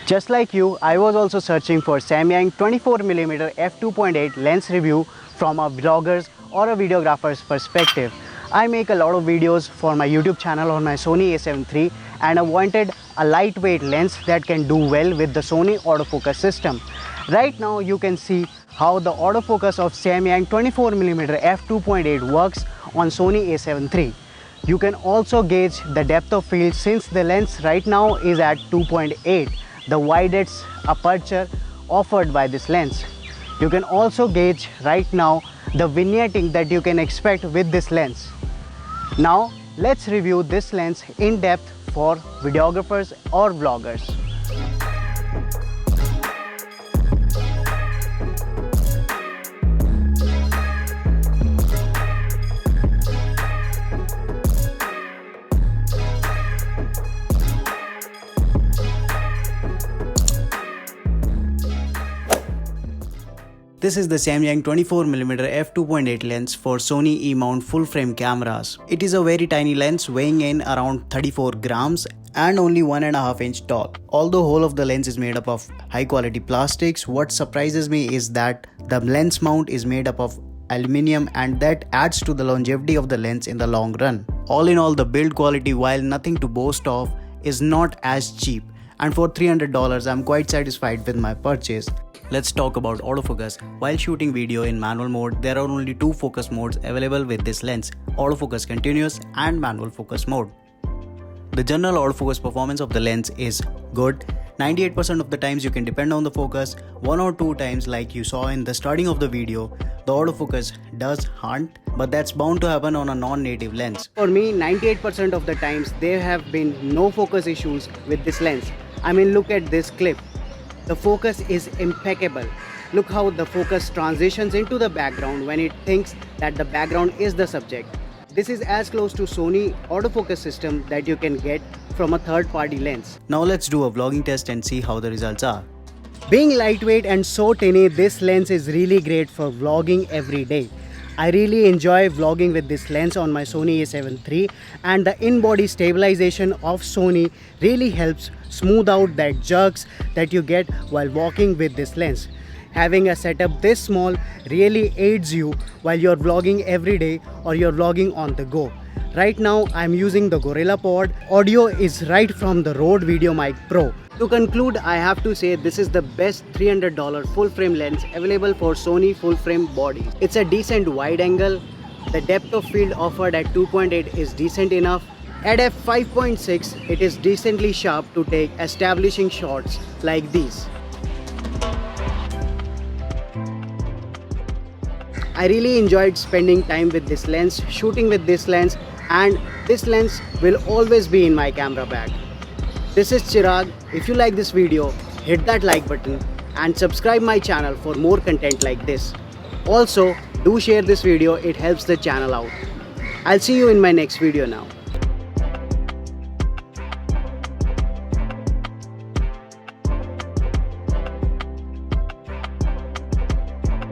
Just like you, I was also searching for Samyang 24mm F2.8 lens review from a vlogger's or a videographer's perspective. I make a lot of videos for my YouTube channel on my Sony A7 III and I wanted a lightweight lens that can do well with the Sony autofocus system. Right now you can see how the autofocus of Samyang 24mm F2.8 works on Sony A7 III. You can also gauge the depth of field since the lens right now is at 2.8, the widest aperture offered by this lens. You can also gauge right now the vignetting that you can expect with this lens. Now let's review this lens in depth for videographers or vloggers. This is the Samyang 24mm f2.8 lens for Sony E-mount full frame cameras. It is a very tiny lens weighing in around 34 grams and only 1.5 inch tall. Although whole of the lens is made up of high quality plastics, what surprises me is that the lens mount is made up of aluminium and that adds to the longevity of the lens in the long run. All in all, the build quality, while nothing to boast of, is not as cheap, and for $300 I'm quite satisfied with my purchase. Let's talk about autofocus. While shooting video in manual mode, there are only two focus modes available with this lens: autofocus continuous and manual focus mode. The general autofocus performance of the lens is good. 98% of the times you can depend on the focus. 1 or 2 times, like you saw in the starting of the video, the autofocus does hunt, but that's bound to happen on a non-native lens. For me, 98% of the times there have been no focus issues with this lens. I mean, look at this clip. The focus is impeccable. Look how the focus transitions into the background when it thinks that the background is the subject. This is as close to Sony autofocus system that you can get from a third-party lens. Now let's do a vlogging test and see how the results are. Being lightweight and so tiny, this lens is really great for vlogging every day. I really enjoy vlogging with this lens on my Sony A7 III, and the in-body stabilization of Sony really helps smooth out that jerks that you get while walking with this lens. Having a setup this small really aids you while you're vlogging every day or you're vlogging on the go. Right now I'm using the Gorilla Pod. Audio is right from the Rode VideoMic Pro. To conclude, I have to say this is the best $300 full frame lens available for Sony full frame bodies. It's a decent wide angle. The depth of field offered at 2.8 is decent enough. At f5.6, it is decently sharp to take establishing shots like these. I really enjoyed spending time with this lens, shooting with this lens, and this lens will always be in my camera bag. This is Chirag. If you like this video, hit that like button and subscribe my channel for more content like this. Also, do share this video, it helps the channel out. I'll see you in my next video now.